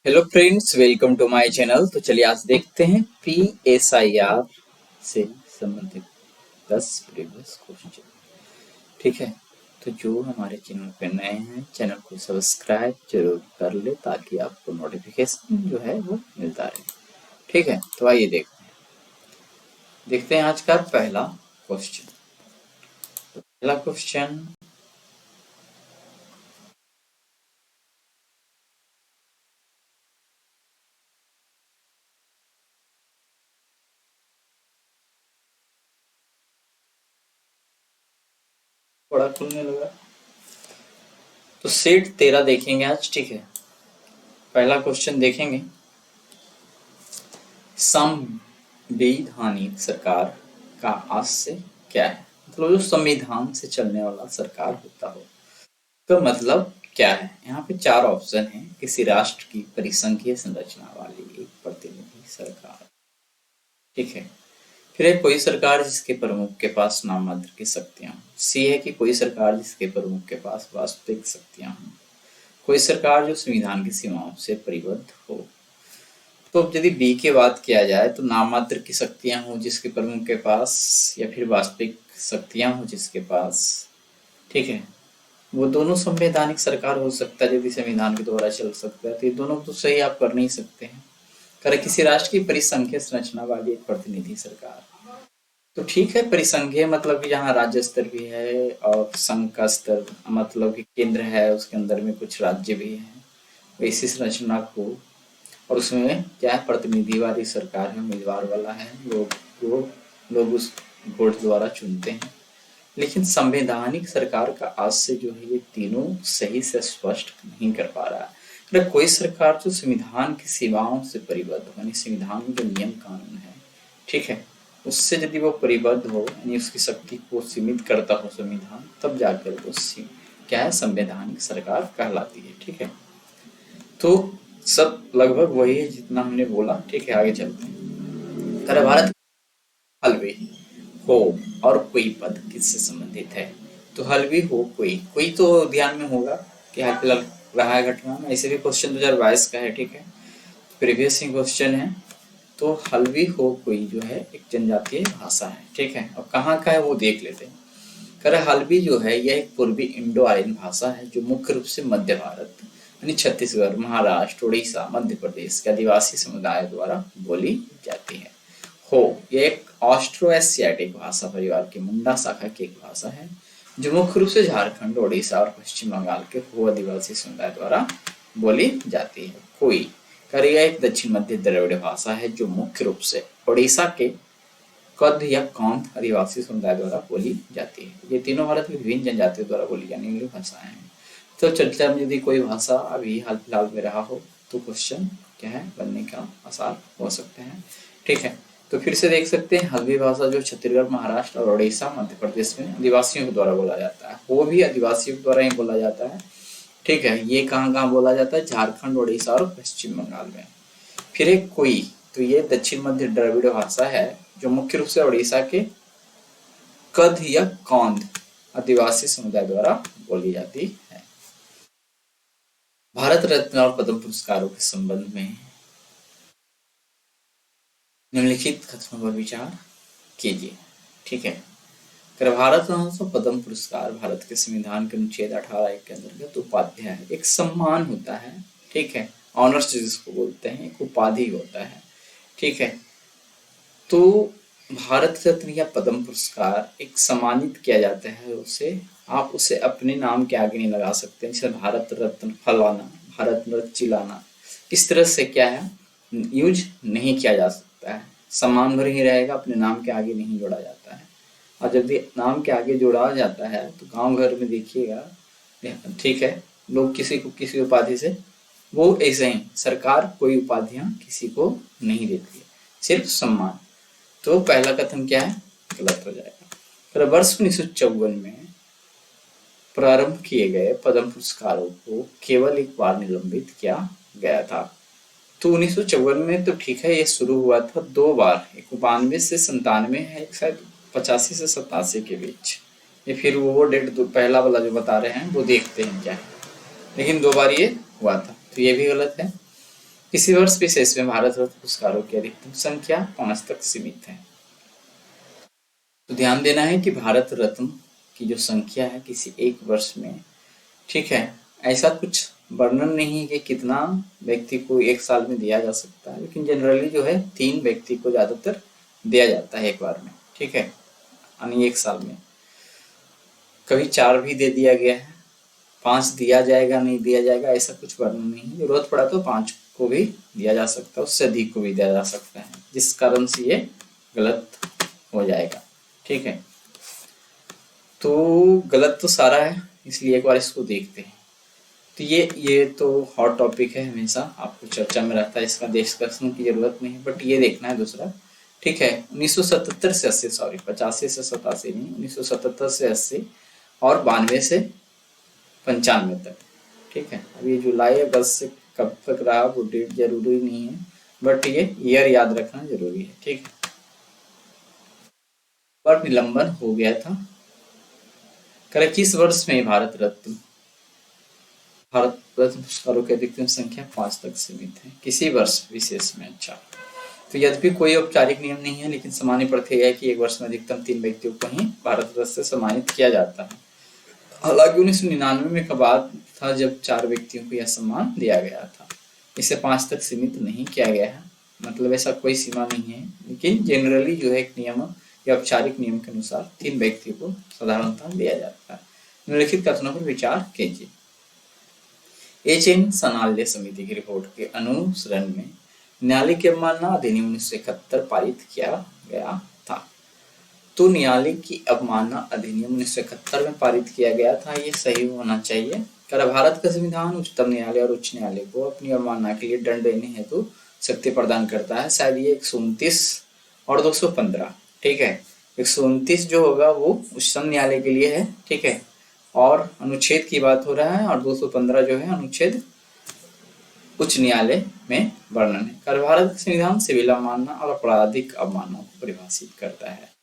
Hello friends, welcome to my channel. तो चलिए आज देखते हैं PSIR से संबंधित 10 प्रीवियस क्वेश्चन। ठीक है, तो जो हमारे चैनल पे नए हैं चैनल को सब्सक्राइब जरूर कर ले ताकि आपको नोटिफिकेशन जो है वो मिलता रहे। ठीक है, तो आइए देखते हैं आज का पहला क्वेश्चन। पहला क्वेश्चन, बड़ा खुलने लगा तो सेट 13 देखेंगे आज। ठीक है, पहला क्वेश्चन देखेंगे। संवैधानिक सरकार का आशय क्या है? मतलब जो संविधान से चलने वाला सरकार होता हो तो मतलब क्या है? यहाँ पे चार ऑप्शन हैं। किसी राष्ट्र की परिसंघीय संरचना वाली एक प्रतिनिधि सरकार। ठीक है, फिर है कोई सरकार जिसके प्रमुख के पास नाम मात्र की शक्तियां हों। सी है कि कोई सरकार जिसके प्रमुख के पास वास्तविक शक्तियां हों। कोई सरकार जो संविधान की सीमाओं से परिबद्ध हो। तो अब यदि बी की बात किया जाए तो नाम मात्र की शक्तियां हों जिसके प्रमुख के पास, या फिर वास्तविक शक्तियां हों जिसके पास। ठीक है, वो दोनों संवैधानिक सरकार हो सकता है यदि संविधान के द्वारा चल सकता है। तो ये दोनों तो सही आप कर नहीं सकते हैं। करे किसी राष्ट्र की परिसंघीय संरचना वाली एक प्रतिनिधि सरकार। तो ठीक है, परिसंघीय मतलब कि जहाँ राज्य स्तर भी है और संघ का स्तर मतलब कि केंद्र है, उसके अंदर में कुछ राज्य भी है, वैसी संरचना को। और उसमें क्या है, प्रतिनिधि वाली सरकार है, उम्मीदवार वाला है, लोग उस वोट द्वारा चुनते हैं। लेकिन संवैधानिक सरकार का आज से जो है ये तीनों सही से स्पष्ट नहीं कर पा रहा है। अगर कोई सरकार जो संविधान की सीमाओं से परिबद्ध हो, यानी संविधान में जो नियम कानून है, ठीक है, उससे यदि वो परिबद्ध हो, यानी उसकी शक्ति को सीमित करता हो संविधान, तब जाकर वो क्या है, संवैधानिक सरकार कहलाती है। ठीक है, तो सब लगभग वही है जितना हमने बोला। ठीक है, आगे चलते हैं। अरे भारत हलवे हो और कोई पद किससे संबंधित है? तो हलवी हो कोई कोई तो ध्यान में होगा कि हाल फिलहाल रहा है घटना में। ऐसे भी क्वेश्चन 2022 का है। ठीक है, प्रीवियस ही क्वेश्चन है। तो हलवी हो कोई जो है एक जनजातीय भाषा है। ठीक है, और कहाँ का है वो देख लेते हैं। कर हल्बी जो है यह एक पूर्वी इंडो आर्यन भाषा है जो मुख्य रूप से मध्य भारत यानी छत्तीसगढ़, महाराष्ट्र, उड़ीसा, मध्य प्रदेश के आदिवासी समुदाय द्वारा बोली जाती है। हो यह एक ऑस्ट्रो एशियाटिक भाषा परिवार की मुंडा शाखा की एक भाषा है जो मुख्य रूप से झारखंड, उड़ीसा और पश्चिम बंगाल के हो आदिवासी समुदाय द्वारा बोली जाती है। कोई कर यह एक दक्षिण मध्य द्रविड़ भाषा है जो मुख्य रूप से उड़ीसा के कद या कौंध आदिवासी समुदाय द्वारा बोली जाती है। ये तीनों भारत की विभिन्न जनजातियों द्वारा बोली जाने वाली भाषाएं हैं। तो चर्चा में यदि कोई भाषा अभी हाल फिलहाल में रहा हो तो क्वेश्चन क्या है बनने का आसार हो सकते हैं। ठीक है, तो फिर से देख सकते हैं हल्बी भाषा जो छत्तीसगढ़, महाराष्ट्र और उड़ीसा, मध्य प्रदेश में आदिवासियों के द्वारा बोला जाता है। वो भी आदिवासियों के द्वारा ही बोला जाता है। ठीक है, ये कहाँ कहाँ बोला जाता है? झारखंड, उड़ीसा और पश्चिम बंगाल में। फिर एक कोई, तो ये दक्षिण मध्य द्रविड़ भाषा है जो मुख्य रूप से उड़ीसा के कध या कौंध आदिवासी समुदाय द्वारा बोली जाती है। भारत रत्न और पद्म पुरस्कारों के संबंध में निम्नलिखित कथनों पर विचार कीजिए। ठीक है, भारत रत्न पद्म पुरस्कार भारत के संविधान के अनुच्छेद 18 के अंतर्गत उपाध्याय एक सम्मान होता है। ठीक है, ऑनर्स जिसको बोलते हैं, एक उपाधि होता है। ठीक है, तो भारत रत्न या पद्म पुरस्कार एक सम्मानित किया जाता है उसे। आप उसे अपने नाम के आगे नहीं लगा सकते, जैसे भारत रत्न फलाना, भारत रत्न चिलाना, इस तरह से क्या है यूज नहीं किया जा सकता है। सम्मान भर ही रहेगा, अपने नाम के आगे नहीं जोड़ा जाता है। और जब नाम के आगे जोड़ा जाता है तो गांव घर में देखिएगा, ठीक है, लोग किसी को किसी उपाधि से, वो ऐसे ही सरकार कोई उपाधियां किसी को नहीं देती है, सिर्फ सम्मान। तो पहला कथन क्या है? गलत हो जाएगा। वर्ष 1954 में प्रारंभ किए गए पद्म पुरस्कारों को केवल एक बार निलंबित किया गया था। तो 1954 में तो ठीक है, ये शुरू हुआ था 2 बार, एक 92 से 97 है, एक शायद 85 से 87 के बीच। ये फिर वो डेट पहला वाला जो बता रहे हैं वो देखते हैं क्या है, लेकिन 2 बार ये हुआ था, तो ये भी गलत है। किसी वर्ष विशेष में भारत रत्न पुरस्कारों की अधिकतम संख्या 5 तक सीमित है। तो ध्यान देना है कि भारत रत्न की जो संख्या है किसी एक वर्ष में, ठीक है, ऐसा कुछ वर्णन नहीं है कि कितना व्यक्ति को एक साल में दिया जा सकता है, लेकिन जनरली जो है 3 व्यक्ति को ज्यादातर दिया जाता है एक बार में, ठीक है, यानी एक साल में। कभी 4 भी दे दिया गया है, 5 दिया जाएगा नहीं दिया जाएगा ऐसा कुछ वर्णन नहीं है। जरूरत पड़ा तो 5 को भी दिया जा सकता है, उससे अधिक को भी दिया जा सकता है, जिस कारण से ये गलत हो जाएगा, ठीक है। तो गलत तो सारा है, इसलिए एक बार इसको देखते हैं। तो ये तो हॉट टॉपिक है, हमेशा आपको चर्चा में रहता है, इसका डिस्कशन की जरूरत नहीं है, बट ये देखना है दूसरा, ठीक है। 1977 से 80, सॉरी 85 से 87 नहीं, 1977 से 80 और 92 से 95 तक, ठीक है। अभी जुलाई अगस्त से कब तक रहा वो डेट जरूरी नहीं है, बट ये ईयर याद रखना जरूरी है, ठीक है। पर निलंबन हो गया था। करे किस वर्ष में भारत रत्न पुरस्कारों की अधिकतम संख्या 5 तक सीमित है, किसी वर्ष विशेष में। अच्छा, तो यद्यपि कोई औपचारिक नियम नहीं है, लेकिन सामान्य प्रथा है कि एक वर्ष में अधिकतम 3 व्यक्तियों को ही भारत रत्न से सम्मानित किया जाता है। हालांकि 1999 में का बात था जब 4 व्यक्तियों को यह सम्मान दिया गया था। इसे 5 तक सीमित नहीं किया गया है, मतलब ऐसा कोई सीमा नहीं है, लेकिन जनरली जो है एक नियम या औपचारिक नियम के अनुसार 3 व्यक्तियों को साधारणतः दिया जाता है। निम्नलिखित कथनों पर विचार कीजिए। एचएन सनाल्य समिति की रिपोर्ट के अनुसरण में न्यायालय की अवमानना अधिनियम 1971 पारित किया गया था। तो न्यायालय की अवमानना अधिनियम 1971 में पारित किया गया था, ये सही होना चाहिए। कर भारत का संविधान उच्चतम न्यायालय और उच्च न्यायालय को अपनी अवमानना के लिए दंड देने हेतु शक्ति प्रदान करता है। शायद ये 129 और 215, ठीक है। 129 जो होगा वो उच्चतम न्यायालय के लिए है, ठीक है, और अनुच्छेद की बात हो रहा है, और 215 जो है अनुच्छेद उच्च न्यायालय में वर्णन है। कर भारत का संविधान सिविल अवमानना और आपराधिक अवमानना को परिभाषित करता है।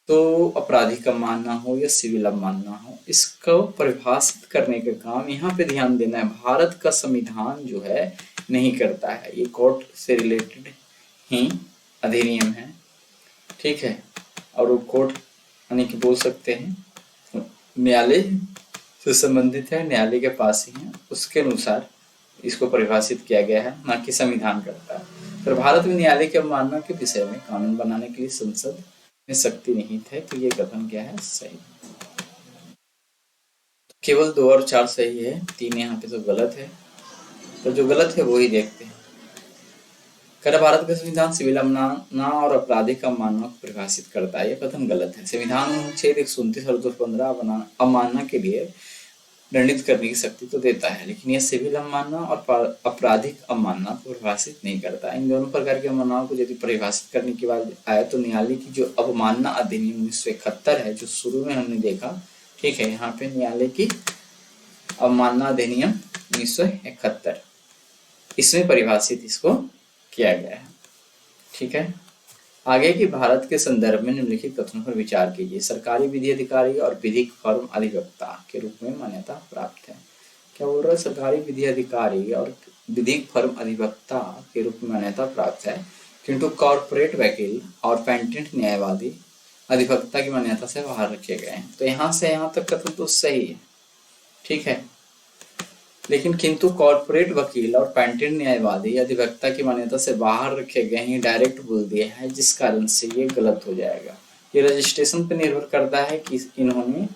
तो आपराधिक अवमानना हो या सिविल अवमानना हो, इसको परिभाषित करने का काम यहाँ पे ध्यान देना है, भारत का संविधान जो है नहीं करता है, ये कोर्ट से रिलेटेड ही अधिनियम है, ठीक है। और वो कोर्ट यानी कि बोल सकते हैं न्यायालय से संबंधित है, न्यायालय के पास ही है, उसके अनुसार इसको परिभाषित किया गया है, ना कि संविधान करता है। पर भारत में न्यायालय की अवमानना के विषय में कानून बनाने के लिए संसद में शक्ति नहीं थे, तो ये कथन क्या है, सही। केवल 2 और 4 सही है, 3 यहाँ पे तो गलत है, तो जो गलत है वो ही देखते हैं। कर भारत का संविधान सिविल अवमानना और आपराधिक अवमानना को परिभाषित करता है, ये कथन गलत है। संविधान अनुच्छेद 129 और 215 अवमानना के लिए दंडित करने की शक्ति तो देता है, लेकिन यह सिविल अवमानना और आपराधिक अवमानना को परिभाषित नहीं करता। इन दोनों प्रकार की अवमाननाओं को यदि परिभाषित करने की बात आए तो न्यायालय की जो अवमानना अधिनियम 1971 है, जो शुरू में हमने देखा, ठीक है, यहाँ पे न्यायालय की अवमानना अधिनियम 1971, इसमें परिभाषित इसको किया गया है, ठीक है। आगे की भारत के संदर्भ में निम्नलिखित कथनों पर विचार कीजिए। सरकारी विधि अधिकारी और विधिक फर्म अधिवक्ता के रूप में मान्यता प्राप्त है। क्या बोल रहा है, सरकारी विधि अधिकारी और विधिक फर्म अधिवक्ता के रूप में मान्यता प्राप्त है, किंतु कॉर्पोरेट वकील और पेटेंट न्यायवादी अधिवक्ता की मान्यता से बाहर रखे गए हैं। तो यहाँ से यहाँ तक कथन तो सही है, ठीक है, लेकिन किंतु कॉर्पोरेट वकील और पेटेंट न्यायवादी अधिवक्ता की मान्यता से बाहर रखे गए हैं, डायरेक्ट बोल दिया है, जिस कारण से ये गलत हो जाएगा। ये रजिस्ट्रेशन पर निर्भर करता है कि इन्होंने,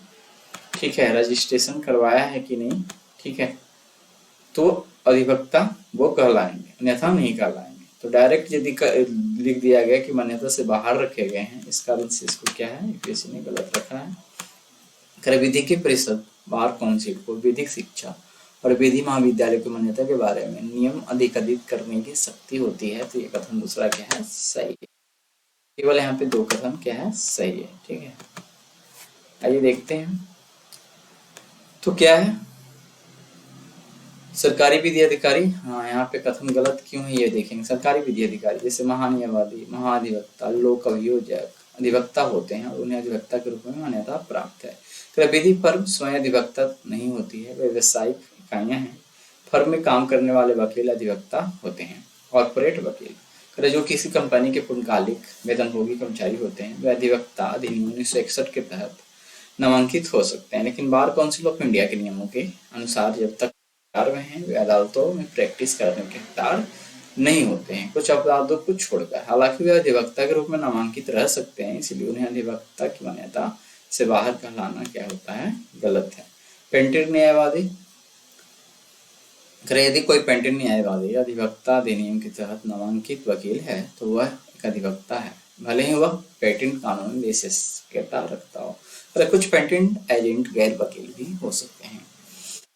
ठीक है, रजिस्ट्रेशन करवाया है कि नहीं, ठीक है, तो अधिवक्ता वो कहलाएंगे, अन्यथा नहीं कहलाएंगे। तो डायरेक्ट यदि लिख दिया गया कि मान्यता से बाहर रखे गए हैं, इस कारण से इसको क्या है, यूपीएससी ने गलत रखा है। विधि परिषद बार काउंसिल को विधिक शिक्षा और विधि महाविद्यालय की मान्यता के बारे में नियम अधिकाधिक करने की शक्ति होती है, तो ये कथन दूसरा क्या है, सही है। केवल यहाँ पे 2 कथन क्या है, सही है, ठीक है। आइए देखते हैं, तो क्या है सरकारी विधि अधिकारी, हाँ यहाँ पे कथन गलत क्यों है ये देखेंगे। सरकारी विधि अधिकारी जैसे महान्यायवादी, महाधिवक्ता, लोक अभियोजक अधिवक्ता होते हैं और उन्हें अधिवक्ता के रूप में मान्यता प्राप्त है। तो विधि फर्म स्वयं अधिवक्ता नहीं होती है, वे व्यवसायिक इकाइयां हैं। फर्म में काम करने वाले वकील अधिवक्ता होते हैं कॉर्पोरेट वकील, अगर जो किसी कंपनी के पूर्णकालिक वेतनभोगी कर्मचारी होते हैं वे अधिवक्ता अधिनियम 1961 के तहत नामांकित हो सकते हैं, लेकिन बार काउंसिल ऑफ इंडिया के नियमों के अनुसार जब तक कार में हैं वे अदालतों में प्रैक्टिस करने के हकदार नहीं होते हैं, कुछ अपराधों को छोड़कर। हालांकि वे अधिवक्ता के रूप में नामांकित रह सकते हैं, इसलिए उन्हें अधिवक्ता की मान्यता से बाहर कहलाना क्या होता है, गलत है। पेटेंट न्यायवादी, अगर यदि कोई पेटेंट न्यायवादी अधिवक्ता अधिनियम के तहत नामांकित वकील है तो वह एक अधिवक्ता है, भले ही वह पेटेंट कानून में विशेषज्ञता रखता हो। अगर कुछ पेटेंट एजेंट गैर वकील भी हो सकते हैं,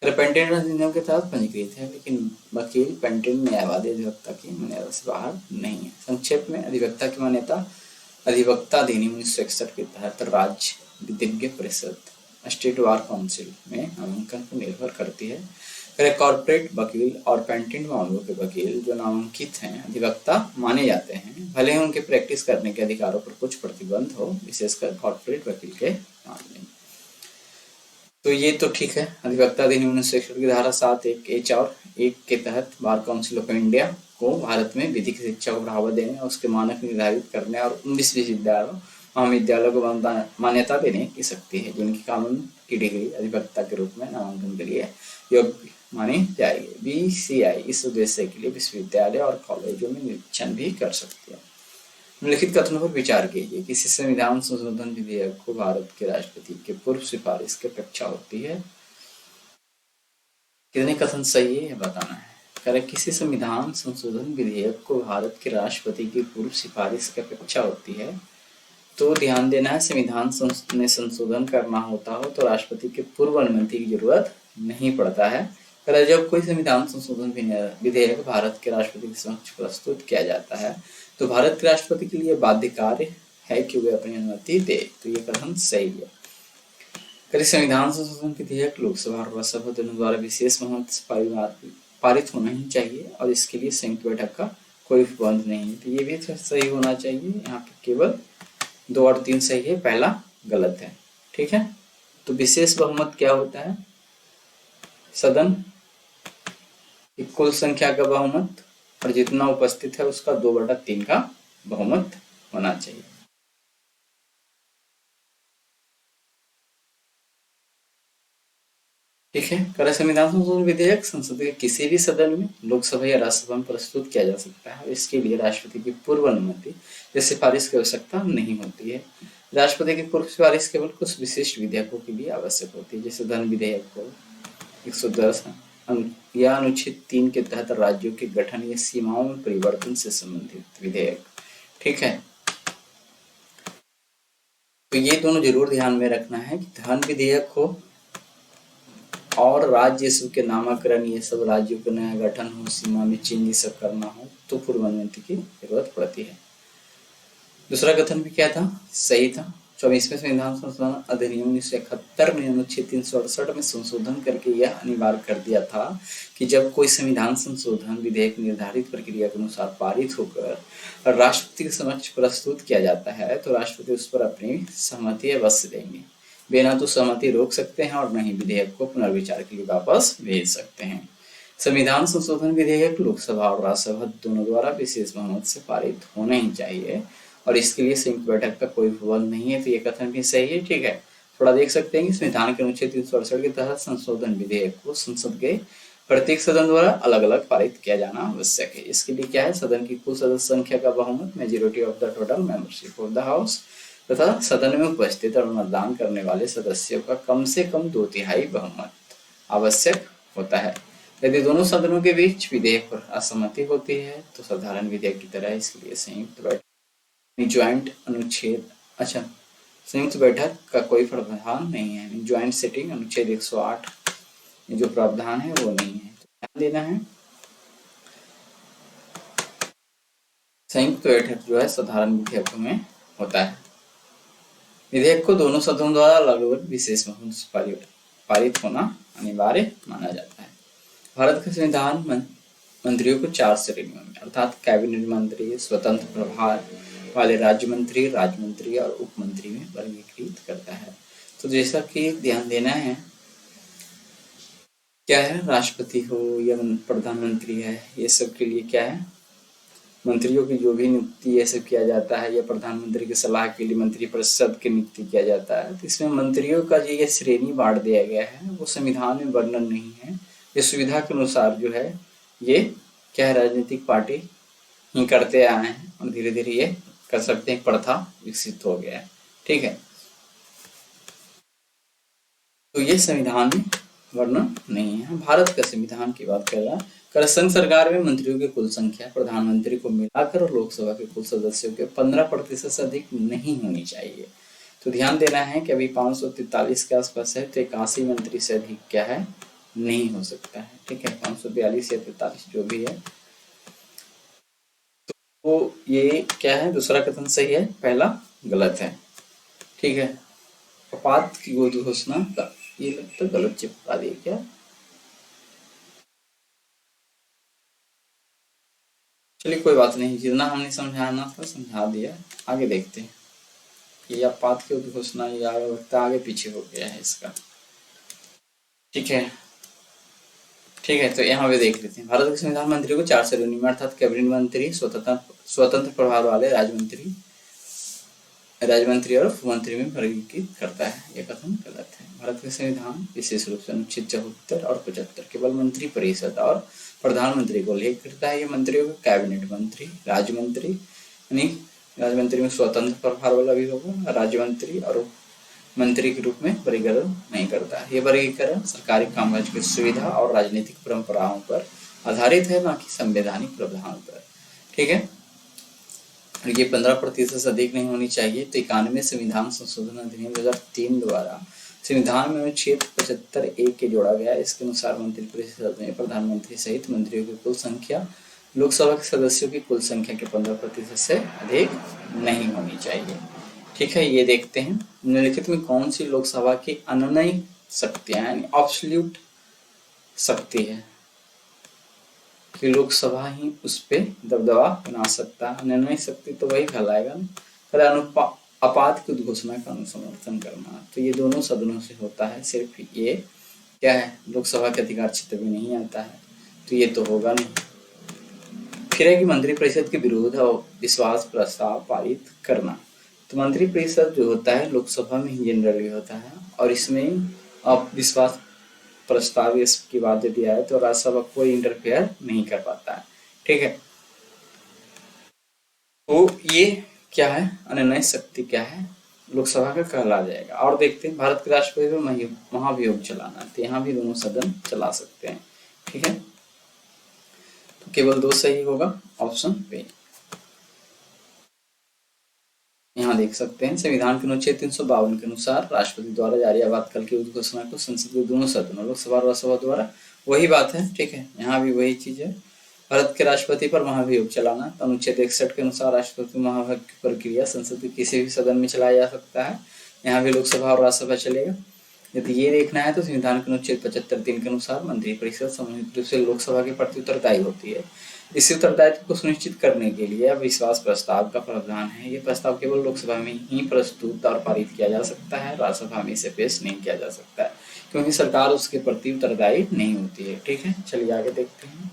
अगर पेटेंट अधिनियम के तहत पंजीकृत है लेकिन वकील पेटेंट न्यायवादी अधिवक्ता की मान्यता से बाहर नहीं है। संक्षेप में अधिवक्ता की मान्यता अधिवक्ता अधिनियम 1961 के तहत राज्य विधिज्ञ परिषद स्टेट बार काउंसिल में नामांकन पर निर्भर करती है। अगर कॉर्पोरेट वकील और पेटेंट मामलों के वकील जो नामांकित हैं अधिवक्ता माने जाते हैं, भले ही उनके प्रैक्टिस करने के अधिकारों पर कुछ प्रतिबंध हो, विशेषकर कॉर्पोरेट वकील के मामले में। तो ये तो ठीक है। अधिवक्ता अधिनियम 1961 की धारा 7(1)(h) और 1 के तहत बार काउंसिल ऑफ इंडिया को भारत में विधिक शिक्षा को बढ़ावा देने और उसके मानक निर्धारित करने और 19 विश्वविद्यालयों महाविद्यालयों को मान्यता देने की शक्ति है, जिनकी कानून की डिग्री अधिवक्ता के रूप में नामांकन के लिए योग्य मानी जाएगी। बीसीआई इस उद्देश्य के लिए विश्वविद्यालय और कॉलेजों में निरीक्षण भी कर सकती है। निम्नलिखित कथनों पर विचार कीजिए। किसी संविधान संशोधन विधेयक को भारत के राष्ट्रपति के पूर्व सिफारिश की अपेक्षा होती है। कितने कथन सही है यह बताना है। अगर किसी संविधान संशोधन विधेयक को भारत के राष्ट्रपति की पूर्व सिफारिश की अपेक्षा होती है तो ध्यान देना है, संविधान में संशोधन करना होता हो तो राष्ट्रपति के पूर्व अनुमति की जरूरत नहीं पड़ता है। अगर जब कोई संविधान संशोधन विधेयक भारत के राष्ट्रपति के समक्ष प्रस्तुत किया जाता है तो भारत के राष्ट्रपति के लिए बाध्य कार्य है कि वे अपनी अनुमति दे, तो ये कथन सही है। अगर संविधान संशोधन विधेयक लोकसभा और राज्यसभा दोनों द्वारा विशेष बहुमत से पारित होना ही चाहिए और इसके लिए संयुक्त बैठक का कोई प्रतिबंध नहीं है, तो ये भी सही होना चाहिए। यहाँ पे केवल 2 और 3 सही है, पहला गलत है। ठीक है, तो विशेष बहुमत क्या होता है? सदन की कुल संख्या का बहुमत और जितना उपस्थित है उसका 2/3 का बहुमत होना चाहिए। ठीक है, कर संविधान संशोधन विधेयक संसद के किसी भी सदन में, लोकसभा या राज्यसभा में प्रस्तुत किया जा सकता है। इसके लिए राष्ट्रपति की पूर्व अनुमति या सिफारिश की आवश्यकता नहीं होती है। राष्ट्रपति की पूर्व सिफारिश केवल कुछ विशिष्ट विधेयकों के लिए आवश्यक होती है, जैसे धन विधेयक को 110 या अनुच्छेद 3 के तहत राज्यों के गठन या सीमाओं में परिवर्तन से संबंधित विधेयक। ठीक है, तो ये दोनों जरूर ध्यान में रखना है कि धन विधेयक हो और राज्य के नामकरण, ये सब राज्यों का नया गठन हो, सीमा में चेंज ये सब करना हो तो पूर्व अनुमति की जरूरत पड़ती है। दूसरा कथन भी क्या था? सही था। 24वें संविधान संशोधन अधिनियम 1971 ने अनुच्छेद 368 में संशोधन करके यह अनिवार्य कर दिया था कि जब कोई संविधान संशोधन विधेयक निर्धारित प्रक्रिया के अनुसार पारित होकर राष्ट्रपति के समक्ष प्रस्तुत किया जाता है तो राष्ट्रपति उस पर अपनी सहमति अवश्य देंगे। वे न तो सहमति रोक सकते हैं और न ही विधेयक को पुनर्विचार के लिए वापस भेज सकते हैं। संविधान संशोधन विधेयक लोकसभा और राज्यसभा दोनों द्वारा विशेष बहुमत से पारित होना ही चाहिए और इसके लिए संयुक्त बैठक का कोई प्रतिबंध नहीं है, तो ये कथन भी सही है। ठीक है, थोड़ा देख सकते हैं कि संविधान के अनुच्छेद 368 के तहत संशोधन विधेयक को संसद के प्रत्येक सदन द्वारा अलग अलग पारित किया जाना आवश्यक है। इसके लिए क्या है? सदन की कुल सदस्य संख्या का बहुमत, majority of the total membership of the house, तथा सदन में उपस्थित और मतदान करने वाले सदस्यों का कम से कम 2/3 बहुमत आवश्यक होता है। यदि दोनों सदनों के बीच विधेयक पर असहमति होती है तो साधारण विधेयक की तरह इसके लिए संयुक्त बैठक संयुक्त बैठक का कोई प्रावधान नहीं है। ज्वाइंट सिटिंग अनुच्छेद 108 जो प्रावधान है वो नहीं है, तो ध्यान देना है। संयुक्त बैठक जो है साधारण विधेयकों में होता है। विधेयक को दोनों सदनों द्वारा अलग अलग विशेष बहुमत से पारित होना अनिवार्य माना जाता है। भारत का संविधान मंत्रियों को 4 श्रेणियों में अर्थात कैबिनेट मंत्री, स्वतंत्र प्रभार वाले राज्य मंत्री और उप मंत्री में वर्गीकृत करता है। तो जैसा कि ध्यान देना है, क्या है? राष्ट्रपति हो या प्रधानमंत्री है, ये सब के लिए क्या है? मंत्रियों की जो भी नियुक्ति ये सब किया जाता है या प्रधानमंत्री की सलाह के लिए मंत्रिपरिषद की नियुक्ति किया जाता है, तो इसमें मंत्रियों का जो ये श्रेणी बांट दिया गया है वो संविधान में वर्णन नहीं है। ये सुविधा के अनुसार जो है ये क्या है, राजनीतिक पार्टी ही करते आए हैं और धीरे धीरे ये कर सकते हैं, प्रथा विकसित हो गया है। ठीक है, तो ये संविधान में वर्णन नहीं है। भारत का संविधान की बात कर रहा है। कर संघ सरकार में मंत्रियों की कुल संख्या प्रधानमंत्री को मिलाकर और लोकसभा के कुल सदस्यों के 15% से अधिक नहीं होनी चाहिए। तो ध्यान देना है कि अभी 543 के आसपास है, तो 81 मंत्री से अधिक क्या है, नहीं हो सकता है। ठीक है, 542 या 43 जो भी है, तो ये क्या है, दूसरा कथन सही है, पहला गलत है। ठीक है, आपात की गोद घोषणा का ये लगता गलत चिपका दिया क्या। चलिए कोई बात नहीं, जितना हमने समझाना था समझा दिया। आगे देखते हैं। ये आपात की घोषणा ये आगे लगता आगे पीछे हो गया है इसका। ठीक है, ठीक है, तो यहाँ पे देख लेते हैं। भारत के संविधान मंत्री को 4 श्रेणी में अर्थात कैबिनेट मंत्री, स्वतंत्र प्रभार वाले राज्य मंत्री और उप मंत्री में वर्गीकृत करता है। यह कथन गलत है। भारत का संविधान विशेष रूप से अनुच्छेद 74 और 75 केवल मंत्री परिषद और प्रधानमंत्री को उल्लेख करता है। ये मंत्रियों को कैबिनेट मंत्री, राज्य मंत्री, यानी राज्य मंत्री में स्वतंत्र प्रभार वाला भी होगा, राज्य मंत्री और मंत्री के रूप में वर्गीकरण नहीं करता है। ये वर्गीकरण सरकारी कामकाज की सुविधा और राजनीतिक परंपराओं पर आधारित है, न कि संवैधानिक प्रावधान पर। ठीक है, ये 15% से अधिक नहीं होनी चाहिए। तो 91 संविधान संशोधन अधिनियम 2003 द्वारा संविधान में अनुच्छेद 75(a) के जोड़ा गया। इसके अनुसार मंत्रिपरिषद में प्रधानमंत्री सहित मंत्रियों की कुल संख्या लोकसभा के सदस्यों की कुल संख्या के 15% से अधिक नहीं होनी चाहिए। ठीक है, ये देखते हैं निम्नलिखित में कौन सी लोकसभा की अनन्य शक्तियां यानी ऑब्सोल्यूट शक्ति है कि लोकसभा ही उस पर दबदबा बना सकता है। निर्णय शक्ति तो वही कहलाएगा ना। पहले आपात की घोषणा का अनुसमर्थन करना, तो ये दोनों सदनों से होता है, सिर्फ ये क्या है, लोकसभा के अधिकार क्षेत्र में नहीं आता है, तो ये तो होगा नहीं। फिर है कि मंत्रिपरिषद के विरोध और विश्वास प्रस्ताव पारित करना। तो मंत्रिपरिषद जो होता है लोकसभा में ही जनरली होता है, और इसमें अब विश्वास प्रस्ताव की बात यदि आए तो राज्यसभा कोई इंटरफेयर नहीं कर पाता है। ठीक है, तो ये क्या है, अनन्य शक्ति क्या है, लोकसभा का कहला जाएगा। और देखते हैं भारत के राष्ट्रपति में महाभियोग चलाना, तो यहाँ भी दोनों सदन चला सकते हैं। ठीक है, तो केवल 2 सही होगा, ऑप्शन बी। यहाँ देख सकते हैं संविधान के अनुच्छेद 352 के अनुसार राष्ट्रपति द्वारा जारी आपातकाल की घोषणा को संसद के दोनों सदनों लोकसभा और राज्यसभा द्वारा, वही बात है। ठीक है, यहाँ भी वही चीज है। भारत के राष्ट्रपति पर महाभियोग चलाना, तो अनुच्छेद 61 के अनुसार राष्ट्रपति महाभियोग की प्रक्रिया संसद के किसी भी सदन में चलाया जा सकता है। यहाँ भी लोकसभा और राज्यसभा चलेगा। यदि ये देखना है तो संविधान के अनुच्छेद 75(3) के अनुसार मंत्रिपरिषद सामूहिक रूप से लोकसभा के प्रति उत्तरदायी होती है। इस उत्तरदायित्व को सुनिश्चित करने के लिए विश्वास प्रस्ताव का प्रावधान है। ये प्रस्ताव केवल लोकसभा में ही प्रस्तुत और पारित किया जा सकता है, राज्यसभा में इसे पेश नहीं किया जा सकता है, क्योंकि सरकार उसके प्रति उत्तरदायी नहीं होती है। ठीक है, चलिए आगे देखते हैं।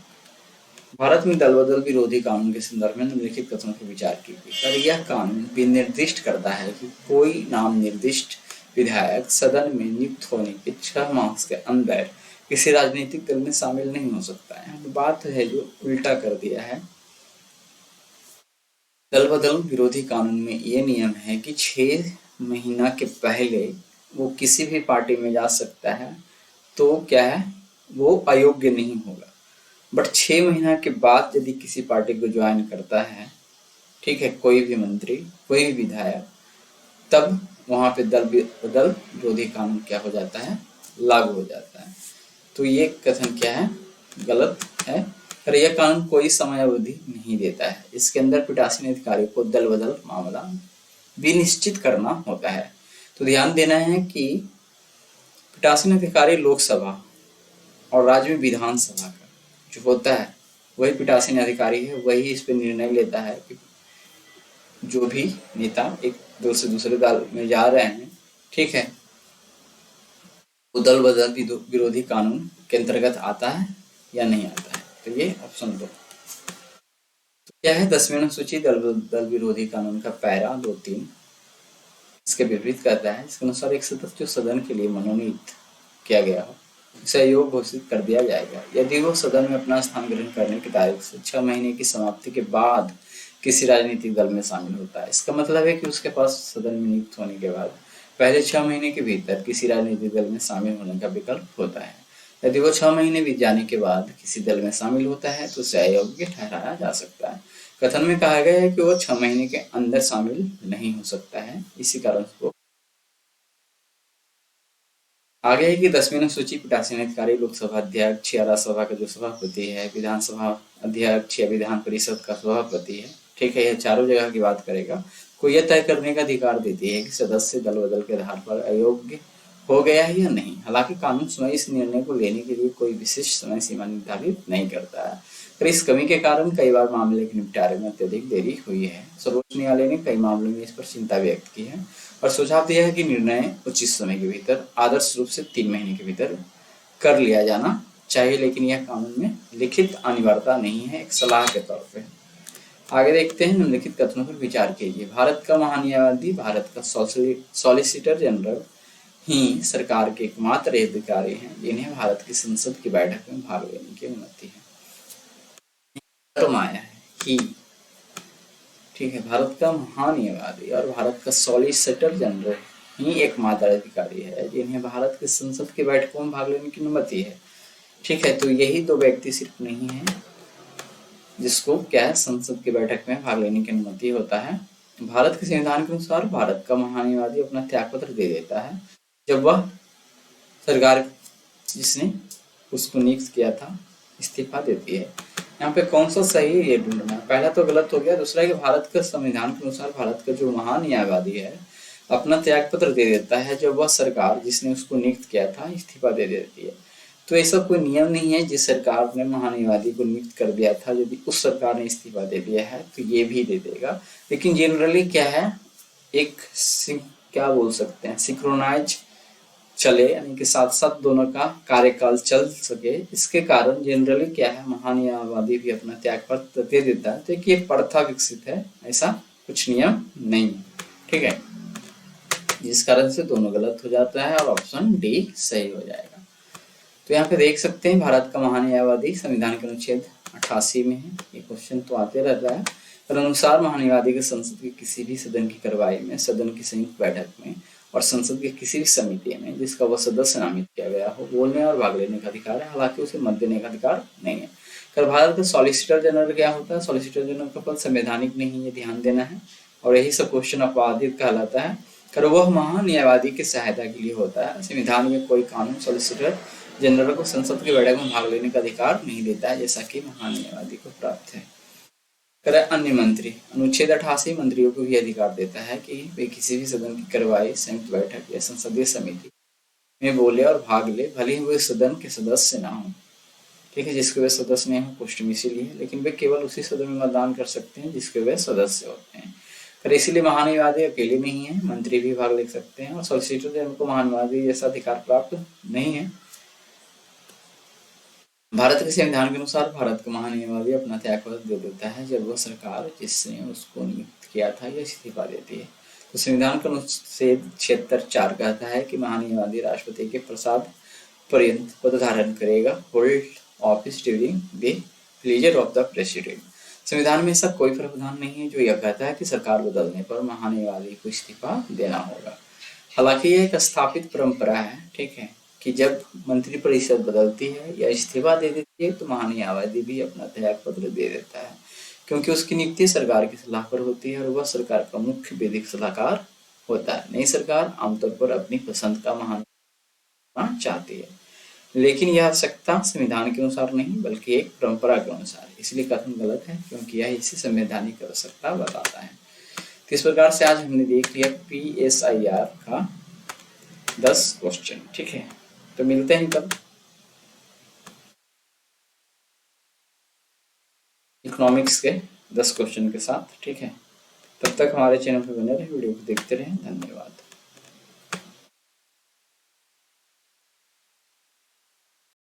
भारत में दल बदल विरोधी कानून के संदर्भ में निम्नलिखित कथनों पर विचार कीजिए। और यह कानून भी निर्दिष्ट करता है कि कोई नाम निर्दिष्ट विधायक सदन में नियुक्त होने के 6 माह के अंदर किसी राजनीतिक दल में शामिल नहीं हो सकता है। तो बात है जो उल्टा कर दिया है। दल बदल विरोधी कानून में ये नियम है कि 6 महीना के पहले वो किसी भी पार्टी में जा सकता है, तो क्या है, वो अयोग्य नहीं होगा। बट 6 महीना के बाद यदि किसी पार्टी को ज्वाइन करता है, ठीक है, कोई भी मंत्री, कोई भी विधायक, तब वहां पे दल बदल विरोधी कानून क्या हो जाता है, लागू हो जाता है। तो ये कथन क्या है, गलत है। और यह कानून कोई समय अवधि नहीं देता है। इसके अंदर पीठासीन अधिकारियों को दल बदल मामला भी निश्चित करना होता है। तो ध्यान देना है कि पीठासीन अधिकारी लोकसभा और राज्य में विधानसभा का जो होता है वही पीठासीन अधिकारी है, वही इस पर निर्णय लेता है कि जो भी नेता एक दल से दूसरे दल में जा रहे हैं, ठीक है, वो दल बदल विरोधी कानून के अंतर्गत आता है या नहीं आता है। तो ये ऑप्शन 2। यह है 10वीं अनुसूची दल विरोधी कानून का पैरा 2-3 इसके विपरीत करता है। इसके अनुसार एक सदस्य जो सदन के लिए मनोनीत किया गया हो उसे अयोग्य घोषित कर दिया जाएगा यदि वो सदन में अपना स्थान ग्रहण करने की तारीख से 6 महीने की समाप्ति के बाद किसी राजनीतिक दल में शामिल होता है। इसका मतलब है कि उसके पास सदन में नियुक्त होने के बाद पहले 6 महीने के भीतर किसी राजनीतिक दल में शामिल होने का विकल्प होता है। यदि वो 6 महीने बीत जाने के बाद किसी दल में शामिल होता है तो उसे अयोग्य ठहराया जा सकता है। कथन में कहा गया है कि वो 6 महीने के अंदर शामिल नहीं हो सकता है, इसी कारण से वो आगे है कि 10वीं अनुसूची पीठासीन अधिकारी लोकसभा अध्यक्ष या राज्यसभा का जो सभापति है, विधानसभा अध्यक्ष या विधान परिषद का सभापति है, ठीक है, यह चारों जगह की बात करेगा, को यह तय करने का अधिकार देती है कि सदस्य दल बदल के आधार पर अयोग्य हो गया है या नहीं। हालांकि कानून स्वयं इस निर्णय को लेने के लिए कोई विशिष्ट समय सीमा निर्धारित नहीं करता है, पर इस कमी के कारण कई बार मामले के निपटारे में अत्यधिक देरी हुई है। सर्वोच्च न्यायालय ने कई मामलों में इस पर चिंता व्यक्त की है और सुझाव दिया है कि निर्णय उचित समय के भीतर आदर्श रूप से 3 महीने के भीतर कर लिया जाना चाहिए, लेकिन यह कानून में लिखित अनिवार्यता नहीं है, एक सलाह के तौर पे। आगे देखते हैं, निम्नलिखित कथनों पर विचार कीजिए। भारत का महान्यायवादी भारत का सॉलिसिटर जनरल ही सरकार के एकमात्र अधिकारी हैं जिन्हें भारत की संसद की बैठक में भाग लेने की अनुमति है। आया है कि ठीक है, भारत का महान्यायवादी और भारत का सॉलिसिटर जनरल ही एकमात्र अधिकारी है जिन्हें भारत की संसद की बैठकों में भाग लेने की अनुमति है। ठीक है, तो यही दो व्यक्ति सिर्फ नहीं है जिसको क्या है संसद की बैठक में भाग लेने की अनुमति होता है। भारत के संविधान के अनुसार भारत का महान्यायवादी अपना त्यागपत्र दे देता है जब वह सरकार जिसने उसको नियुक्त किया था इस्तीफा देती है। यहाँ पे कौन सा सही है ये ढूंढना है। पहला तो गलत हो गया, दूसरा कि भारत का संविधान के अनुसार भारत का जो महान्यायवादी है अपना त्यागपत्र दे देता है जब वह सरकार जिसने उसको नियुक्त किया था इस्तीफा दे देती है। तो ऐसा कोई नियम नहीं है जिस सरकार ने महान्यायवादी को नियुक्त कर दिया था यदि उस सरकार ने इस्तीफा दे दिया है तो ये भी दे देगा। लेकिन जनरली क्या है, एक क्या बोल सकते हैं, सिंक्रोनाइज चले, यानी कि साथ साथ दोनों का कार्यकाल चल सके, इसके कारण जनरली क्या है महान्यायवादी भी अपना त्यागपत्र दे देता है। तो एक ये प्रथा विकसित है, ऐसा कुछ नियम नहीं, ठीक है, जिस कारण से दोनों गलत हो जाता है और ऑप्शन डी सही हो जाएगा। तो यहाँ पे देख सकते हैं भारत का महान्यायवादी संविधान के अनुच्छेद 88 में है। ये क्वेश्चन तो आते रहता है। पर अनुसार महान्यायवादी के संसद की किसी भी सदन की कार्यवाही में, सदन की संयुक्त बैठक में और संसद के किसी भी समिति में जिसका वह सदस्य नामित किया गया हो बोलने और भाग लेने का अधिकार है, हालांकि उसे मत देने का अधिकार नहीं है। कर भारत का सॉलिसिटर जनरल क्या होता है? सॉलिसिटर जनरल का पद संवैधानिक नहीं है, ध्यान देना है, और यही सब क्वेश्चन अपवादित कहलाता है। कर वह महान्यायवादी की सहायता के लिए होता है। संविधान में कोई कानून सॉलिसिटर जनरल को संसद की बैठक में भाग लेने का अधिकार नहीं देता है, जैसा कि महान्यायवादी को प्राप्त है। करे अन्य मंत्री, अनुच्छेद 88 मंत्रियों को भी अधिकार देता है कि वे किसी भी सदन की कार्यवाही, संयुक्त बैठक या संसदीय समिति में बोले और भाग ले, भले ही वे सदन के सदस्य ना हो। ठीक है, जिसके वे सदस्य नहीं हो क्वेश्चन इसीलिए है, लेकिन वे केवल उसी सदन में मतदान कर सकते हैं जिसके वे सदस्य होते हैं। पर इसीलिए महान्यायवादी अकेले नहीं है, मंत्री भी भाग ले सकते हैं, और सॉलिसिटर जनरल को महान्यायवादी जैसा अधिकार प्राप्त नहीं है। भारत के संविधान के अनुसार भारत का महान्यायवादी अपना त्यागपत्र दे देता है जब वह सरकार जिसने उसको नियुक्त किया था यह इस्तीफा देती है। तो संविधान का अनुच्छेद 76(4) कहता है कि महान्यायवादी राष्ट्रपति के प्रसाद पर्यंत पद धारण करेगा, hold office during the pleasure of the president. संविधान में ऐसा कोई प्रावधान नहीं है जो यह कहता है कि सरकार बदलने पर महान्यायवादी को इस्तीफा देना होगा। हालांकि यह एक स्थापित परंपरा है, ठीक है, कि जब मंत्रिपरिषद बदलती है या इस्तीफा दे देती है तो महान्यायवादी भी अपना त्यागपत्र दे देता है, क्योंकि उसकी नियुक्ति सरकार की सलाह पर होती है और वह सरकार का मुख्य विधिक सलाहकार होता है। नई सरकार आमतौर पर अपनी पसंद का महान्यायवादी चाहती है, लेकिन यह आवश्यकता संविधान के अनुसार नहीं बल्कि एक परंपरा के अनुसार। इसलिए कथन गलत है क्योंकि यह इसी संवैधानिक आवश्यकता बताता है। तो इस प्रकार से आज हमने देख लिया PSIR का 10 क्वेश्चन, ठीक है। तो मिलते हैं कल इकोनॉमिक्स के 10 क्वेश्चन के साथ, ठीक है। तब तक हमारे चैनल पर बने रहे, वीडियो को देखते रहें। धन्यवाद।